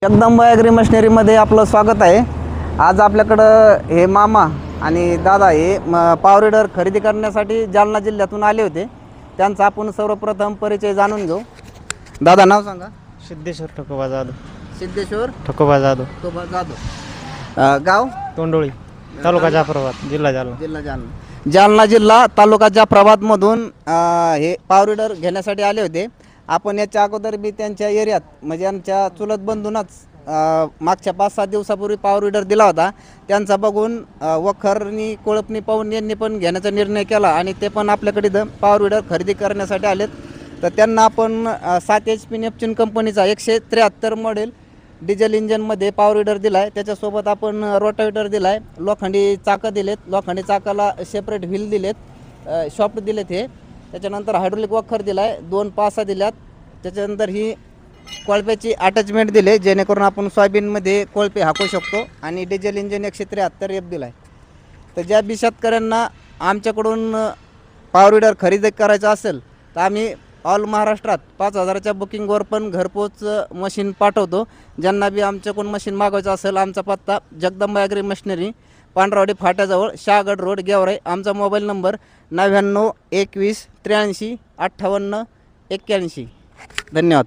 Jagdamba agree मशिनरीमध्ये आपलं स्वागत आहे. आज आपल्याकडं हे मामा आणि दादा हे पॉवर रीडर खरेदी करण्यासाठी जालना जिल्ह्यातून आले होते. त्यांचा आपण सर्वप्रथम परिचय जाणून घेऊ. दादा नाव सांगा. सिद्धेश्वर ठकोबा जाधव. सिद्धेश्वर ठकोबा जाधव. ठकोबा जाधव. गाव तोंडोळी, तालुका जाफराबाद, जिल्हा जालना. जालना जिल्हा तालुका जाफराबादमधून हे पॉवर रीडर घेण्यासाठी आले होते. आपण याच्या अगोदर बी त्यांच्या एरियात म्हणजे आमच्या चुलत बंधूनच मागच्या 5-7 दिवसापूर्वी पॉवर रीडर दिला होता. त्यांचा बघून वखरनी कोळपणी पाहून यांनी पण घेण्याचा निर्णय केला आणि ते पण आपल्याकडे पॉवर रीडर खरेदी करण्यासाठी आलेत. तर त्यांना आपण 7 HP नेपच्यून कंपनीचा 173 मॉडेल डिझेल इंजनमध्ये पॉवर रीडर दिला आहे. त्याच्यासोबत आपण रोटावेटर दिला आहे, लोखंडी चाकं दिलेत, लोखंडी चाकाला सेपरेट व्हील दिलेत, शॉफ्ट दिलेत हे. त्याच्यानंतर हायड्रोलिक वखर दिला आहे, 2 पासा दिल्यात. त्याच्यानंतर ही कोळप्याची अटॅचमेंट दिले जेणेकरून आपण सोयाबीनमध्ये कोळपे हाकू शकतो आणि डिझेल इंजिन 173 F दिला आहे. तर ज्या बी शेतकऱ्यांना आमच्याकडून पॉवर रीडर खरेदी करायचं असेल तर आम्ही ऑल महाराष्ट्रात 5,000च्या बुकिंगवर पण घरपोच मशीन पाठवतो. ज्यांना बी आमच्याकडून मशीन मागवायचं असेल आमचा पत्ता जगदंबा ॲग्री मशिनरी, पांढरवाडी फाट्याजवळ, शहागड रोड, गेवराई. आमचा मोबाईल नंबर 99 21 83 58 81. धन्यवाद.